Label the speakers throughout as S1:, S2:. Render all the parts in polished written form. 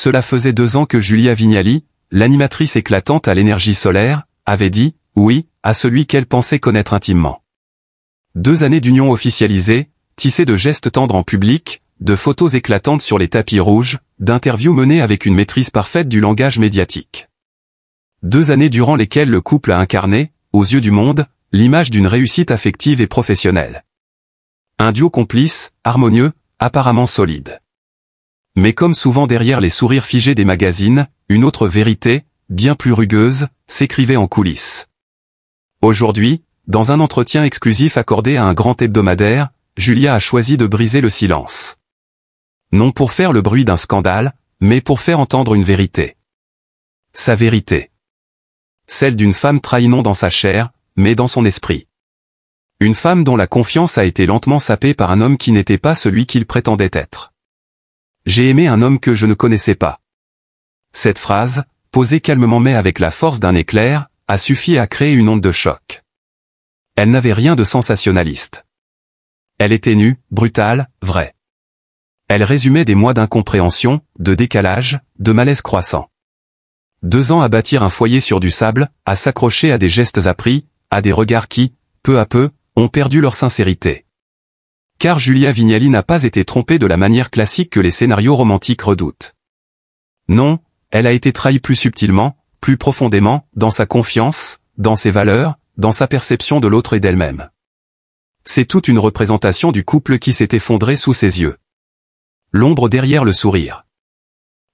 S1: Cela faisait 2 ans que Julia Vignali, l'animatrice éclatante à l'énergie solaire, avait dit « oui » à celui qu'elle pensait connaître intimement. 2 années d'union officialisée, tissées de gestes tendres en public, de photos éclatantes sur les tapis rouges, d'interviews menées avec une maîtrise parfaite du langage médiatique. 2 années durant lesquelles le couple a incarné, aux yeux du monde, l'image d'une réussite affective et professionnelle. Un duo complice, harmonieux, apparemment solide. Mais comme souvent derrière les sourires figés des magazines, une autre vérité, bien plus rugueuse, s'écrivait en coulisses. Aujourd'hui, dans un entretien exclusif accordé à un grand hebdomadaire, Julia a choisi de briser le silence. Non pour faire le bruit d'un scandale, mais pour faire entendre une vérité. Sa vérité. Celle d'une femme trahie non dans sa chair, mais dans son esprit. Une femme dont la confiance a été lentement sapée par un homme qui n'était pas celui qu'il prétendait être. J'ai aimé un homme que je ne connaissais pas. Cette phrase, posée calmement mais avec la force d'un éclair, a suffi à créer une onde de choc. Elle n'avait rien de sensationnaliste. Elle était nue, brutale, vraie. Elle résumait des mois d'incompréhension, de décalage, de malaise croissant. 2 ans à bâtir un foyer sur du sable, à s'accrocher à des gestes appris, à des regards qui, peu à peu, ont perdu leur sincérité. Car Julia Vignali n'a pas été trompée de la manière classique que les scénarios romantiques redoutent. Non, elle a été trahie plus subtilement, plus profondément, dans sa confiance, dans ses valeurs, dans sa perception de l'autre et d'elle-même. C'est toute une représentation du couple qui s'est effondré sous ses yeux. L'ombre derrière le sourire.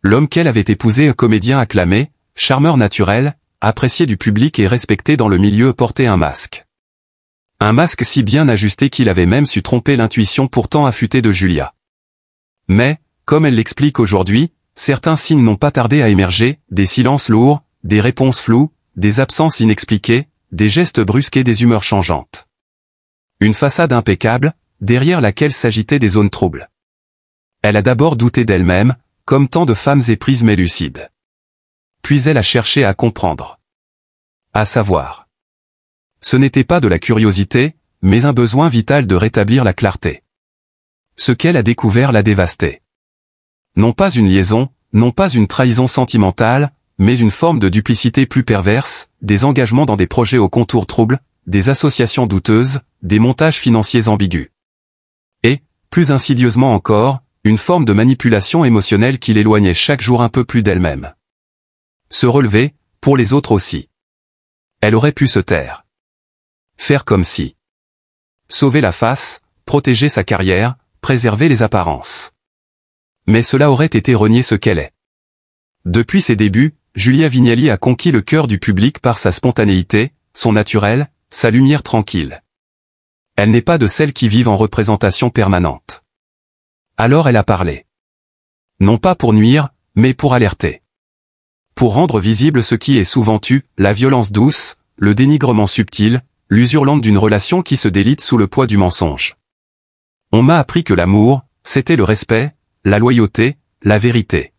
S1: L'homme qu'elle avait épousé, comédien acclamé, charmeur naturel, apprécié du public et respecté dans le milieu, portait un masque. Un masque si bien ajusté qu'il avait même su tromper l'intuition pourtant affûtée de Julia. Mais, comme elle l'explique aujourd'hui, certains signes n'ont pas tardé à émerger, des silences lourds, des réponses floues, des absences inexpliquées, des gestes brusques et des humeurs changeantes. Une façade impeccable, derrière laquelle s'agitaient des zones troubles. Elle a d'abord douté d'elle-même, comme tant de femmes éprises mais lucides. Puis elle a cherché à comprendre. À savoir. Ce n'était pas de la curiosité, mais un besoin vital de rétablir la clarté. Ce qu'elle a découvert l'a dévasté. Non pas une liaison, non pas une trahison sentimentale, mais une forme de duplicité plus perverse, des engagements dans des projets aux contours troubles, des associations douteuses, des montages financiers ambigus. Et, plus insidieusement encore, une forme de manipulation émotionnelle qui l'éloignait chaque jour un peu plus d'elle-même. Se relever, pour les autres aussi. Elle aurait pu se taire. Faire comme si. Sauver la face, protéger sa carrière, préserver les apparences. Mais cela aurait été renier ce qu'elle est. Depuis ses débuts, Julia Vignali a conquis le cœur du public par sa spontanéité, son naturel, sa lumière tranquille. Elle n'est pas de celles qui vivent en représentation permanente. Alors elle a parlé. Non pas pour nuire, mais pour alerter. Pour rendre visible ce qui est souvent tu, la violence douce, le dénigrement subtil, l'usure lente d'une relation qui se délite sous le poids du mensonge. On m'a appris que l'amour, c'était le respect, la loyauté, la vérité.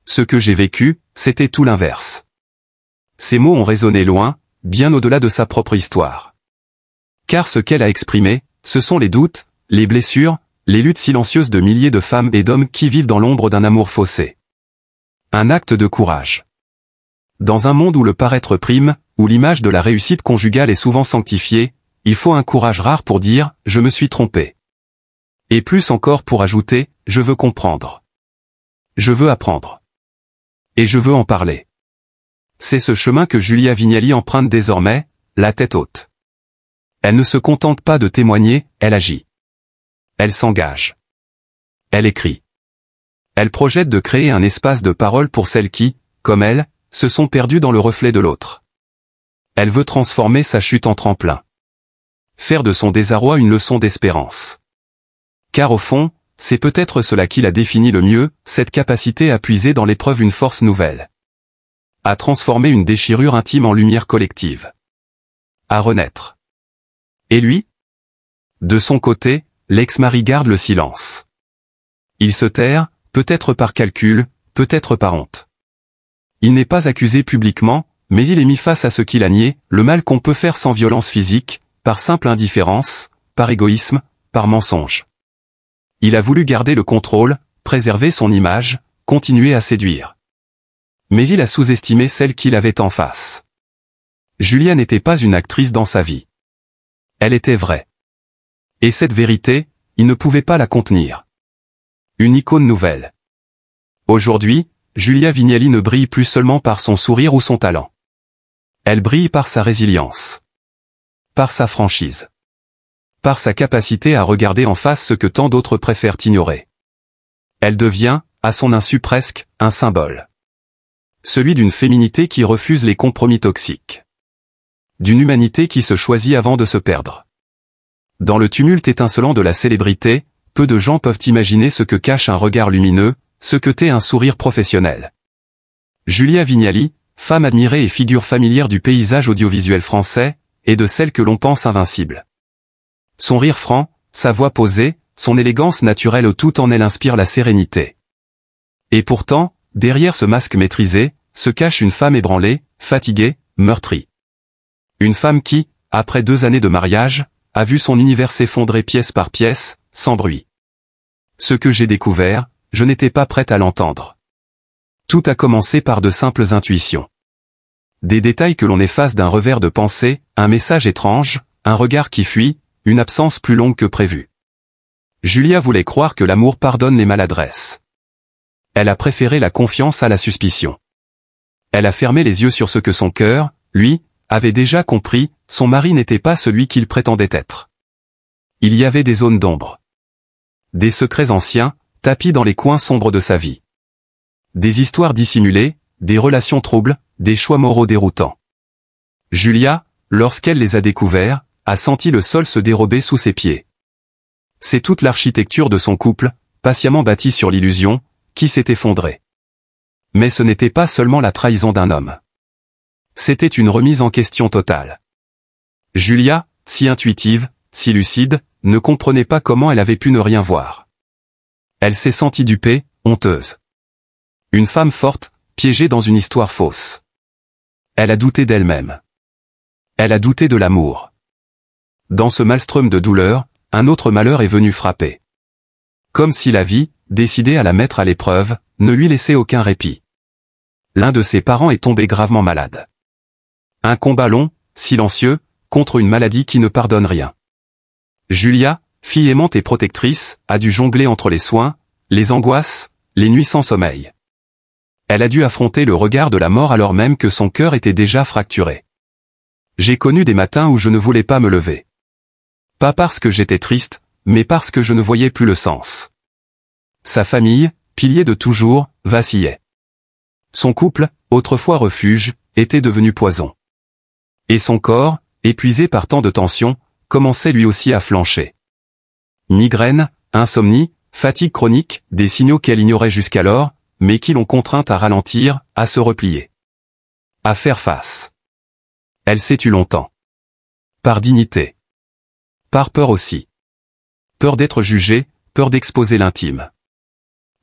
S1: Ce que j'ai vécu, c'était tout l'inverse. Ces mots ont résonné loin, bien au-delà de sa propre histoire. Car ce qu'elle a exprimé, ce sont les doutes, les blessures, les luttes silencieuses de milliers de femmes et d'hommes qui vivent dans l'ombre d'un amour faussé. Un acte de courage. Dans un monde où le paraître prime, où l'image de la réussite conjugale est souvent sanctifiée, il faut un courage rare pour dire « je me suis trompé ». Et plus encore pour ajouter « je veux comprendre ». Je veux apprendre. Et je veux en parler. C'est ce chemin que Julia Vignali emprunte désormais, la tête haute. Elle ne se contente pas de témoigner, elle agit. Elle s'engage. Elle écrit. Elle projette de créer un espace de parole pour celles qui, comme elle, se sont perdues dans le reflet de l'autre. Elle veut transformer sa chute en tremplin. Faire de son désarroi une leçon d'espérance. Car au fond, c'est peut-être cela qui la définit le mieux, cette capacité à puiser dans l'épreuve une force nouvelle. À transformer une déchirure intime en lumière collective. À renaître. Et lui? De son côté, l'ex-mari garde le silence. Il se terre, peut-être par calcul, peut-être par honte. Il n'est pas accusé publiquement, mais il est mis face à ce qu'il a nié, le mal qu'on peut faire sans violence physique, par simple indifférence, par égoïsme, par mensonge. Il a voulu garder le contrôle, préserver son image, continuait à séduire. Mais il a sous-estimé celle qu'il avait en face. Julia n'était pas une actrice dans sa vie. Elle était vraie. Et cette vérité, il ne pouvait pas la contenir. Une icône nouvelle. Aujourd'hui, Julia Vignali ne brille plus seulement par son sourire ou son talent. Elle brille par sa résilience. Par sa franchise. Par sa capacité à regarder en face ce que tant d'autres préfèrent ignorer. Elle devient, à son insu presque, un symbole. Celui d'une féminité qui refuse les compromis toxiques. D'une humanité qui se choisit avant de se perdre. Dans le tumulte étincelant de la célébrité, peu de gens peuvent imaginer ce que cache un regard lumineux, ce que tait un sourire professionnel. Julia Vignali, femme admirée et figure familière du paysage audiovisuel français, et de celle que l'on pense invincible. Son rire franc, sa voix posée, son élégance naturelle tout en elle inspire la sérénité. Et pourtant, derrière ce masque maîtrisé, se cache une femme ébranlée, fatiguée, meurtrie. Une femme qui, après 2 années de mariage, a vu son univers s'effondrer pièce par pièce, sans bruit. Ce que j'ai découvert, je n'étais pas prête à l'entendre. Tout a commencé par de simples intuitions. Des détails que l'on efface d'un revers de pensée, un message étrange, un regard qui fuit, une absence plus longue que prévu. Julia voulait croire que l'amour pardonne les maladresses. Elle a préféré la confiance à la suspicion. Elle a fermé les yeux sur ce que son cœur, lui, avait déjà compris, son mari n'était pas celui qu'il prétendait être. Il y avait des zones d'ombre. Des secrets anciens, tapis dans les coins sombres de sa vie. Des histoires dissimulées, des relations troubles, des choix moraux déroutants. Julia, lorsqu'elle les a découverts, a senti le sol se dérober sous ses pieds. C'est toute l'architecture de son couple, patiemment bâtie sur l'illusion, qui s'est effondrée. Mais ce n'était pas seulement la trahison d'un homme. C'était une remise en question totale. Julia, si intuitive, si lucide, ne comprenait pas comment elle avait pu ne rien voir. Elle s'est sentie dupée, honteuse. Une femme forte, piégée dans une histoire fausse. Elle a douté d'elle-même. Elle a douté de l'amour. Dans ce maelstrom de douleur, un autre malheur est venu frapper. Comme si la vie, décidée à la mettre à l'épreuve, ne lui laissait aucun répit. L'un de ses parents est tombé gravement malade. Un combat long, silencieux, contre une maladie qui ne pardonne rien. Julia, fille aimante et protectrice, a dû jongler entre les soins, les angoisses, les nuits sans sommeil. Elle a dû affronter le regard de la mort alors même que son cœur était déjà fracturé. J'ai connu des matins où je ne voulais pas me lever. Pas parce que j'étais triste, mais parce que je ne voyais plus le sens. Sa famille, pilier de toujours, vacillait. Son couple, autrefois refuge, était devenu poison. Et son corps, épuisé par tant de tensions, commençait lui aussi à flancher. Migraine, insomnie, fatigue chronique, des signaux qu'elle ignorait jusqu'alors, mais qui l'ont contrainte à ralentir, à se replier. À faire face. Elle s'est tue longtemps. Par dignité. Par peur aussi. Peur d'être jugée, peur d'exposer l'intime.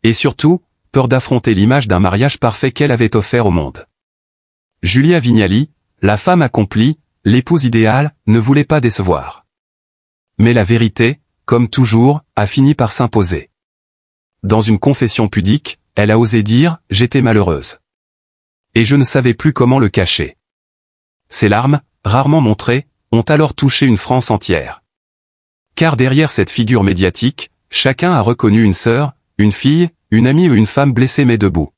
S1: Et surtout, peur d'affronter l'image d'un mariage parfait qu'elle avait offert au monde. Julia Vignali, la femme accomplie, l'épouse idéale, ne voulait pas décevoir. Mais la vérité, comme toujours, a fini par s'imposer. Dans une confession pudique, elle a osé dire « J'étais malheureuse ». Et je ne savais plus comment le cacher. Ses larmes, rarement montrées, ont alors touché une France entière. Car derrière cette figure médiatique, chacun a reconnu une sœur, une fille, une amie ou une femme blessée mais debout.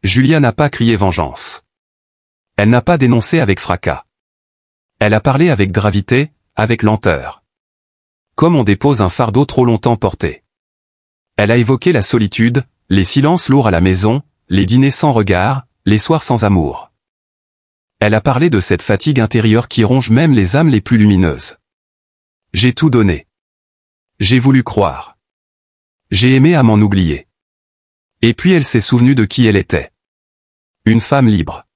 S1: Julia n'a pas crié vengeance. Elle n'a pas dénoncé avec fracas. Elle a parlé avec gravité, avec lenteur. Comme on dépose un fardeau trop longtemps porté. Elle a évoqué la solitude, les silences lourds à la maison, les dîners sans regard, les soirs sans amour. Elle a parlé de cette fatigue intérieure qui ronge même les âmes les plus lumineuses. J'ai tout donné. J'ai voulu croire. J'ai aimé à m'en oublier. Et puis elle s'est souvenue de qui elle était. Une femme libre.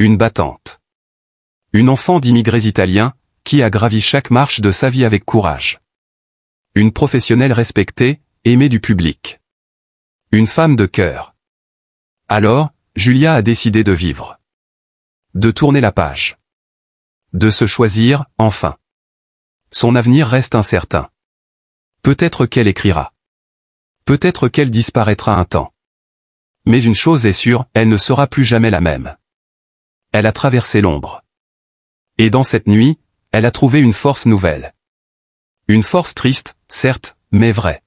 S1: Une battante. Une enfant d'immigrés italiens, qui a gravi chaque marche de sa vie avec courage. Une professionnelle respectée, aimée du public. Une femme de cœur. Alors, Julia a décidé de vivre. De tourner la page. De se choisir, enfin. Son avenir reste incertain. Peut-être qu'elle écrira. Peut-être qu'elle disparaîtra un temps. Mais une chose est sûre, elle ne sera plus jamais la même. Elle a traversé l'ombre. Et dans cette nuit, elle a trouvé une force nouvelle. Une force triste, certes, mais vraie.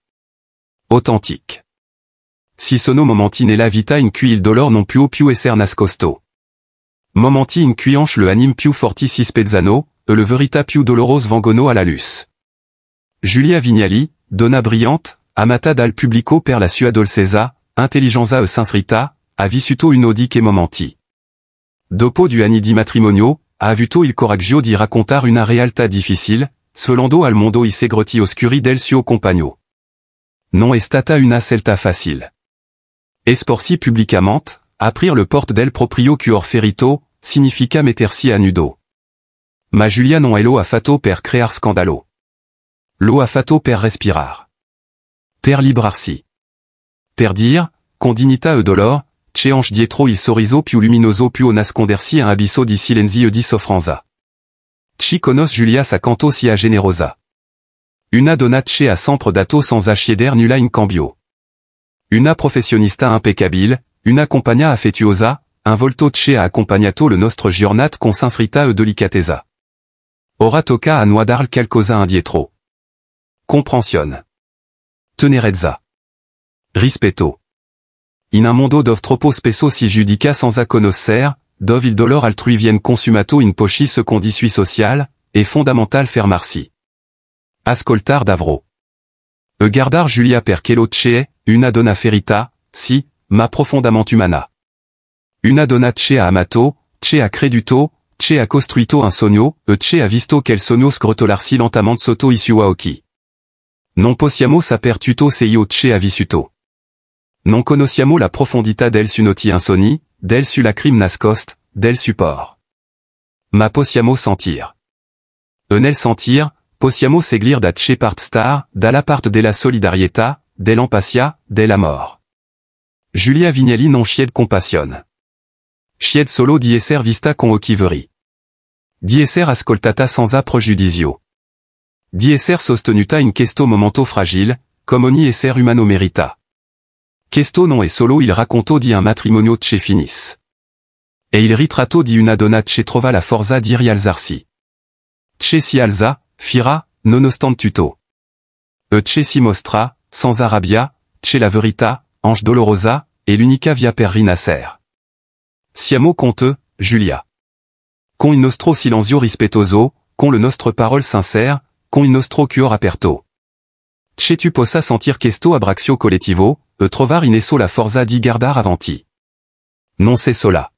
S1: Authentique. Si sono momenti nella vita in cui il dolore non può più essere nascosto. Momenti in cui anche le anime più forti si spezzano, e le verità più doloroso vengono alla luce. Giulia Vignali, donna brillante, amata dal pubblico per la sua dolcezza, intelligenza e sincerità, ha vissuto uno di che momenti. Dopo 2 anni di matrimonio, ha avuto il coraggio di raccontare una realtà difficile, svelando al mondo i segreti oscuri del suo compagno. Non è stata una scelta facile. Esporsi pubblicamente, aprir le porte del proprio cuor ferito, significa mettersi a nudo. Ma Giulia non è lo ha fatto per crear scandalo. Lo ha fatto per respirar. Per librarsi. Per dire, con dignità e dolor, c'è anche dietro il sorriso più luminoso più nascondersi un abisso di silenzio e di soffranza. Ci conosce Giulia sa canto sia generosa. Una donna che ha sempre dato senza chieder nulla in cambio. Una professionista impeccabile, una compagna affettuosa, un volto che ha accompagnato le nostre giornate con sincerità e delicatezza. Ora tocca a noi dar qualcosa indietro. Comprensione. Tenerezza. Rispetto. In un mondo dove troppo spesso si giudica senza conoscere, dove il dolore altrui viene consumato in pochi secondi sui social, è fondamentale fermarsi. Ascoltar davvero. E guardar Giulia perché lo c'è, una donna ferita, sì, ma profondamente umana. Una donna che ha amato, che ha creduto, che ha costruito un sogno, e che ha visto quel sogno sgrotolarsi lentamente sotto i suoi occhi. Non possiamo saper tutto se io che ha vissuto. Non conosciamo la profondità del su noti insonni, del su lacrime nascost, del support. Ma possiamo sentir. E nel sentir, possiamo seguir da che part star, dalla parte della solidarietà, dell'empatia, dell'amor. Giulia Vignali non chiede compassion. Chiede solo di esser vista con occhi veri. Di esser ascoltata senza pregiudizio. Di esser sostenuta in questo momento fragile, come ogni esser umano merita. Questo non è solo il racconto di un matrimonio che finis. E il ritratto di una donna che trova la forza di rialzarsi. Che si alza, fira, nonostante tutto. E che si mostra, senza rabbia, che la verità, anche dolorosa, è l'unica via per rinascere. Siamo con te, Giulia. Con il nostro silenzio rispettoso, con le nostre parole sincères, con il nostro cuore aperto. Che tu possa sentir questo abbraccio collettivo, e trovar in esso la forza di guardare avanti. Non c'est sola.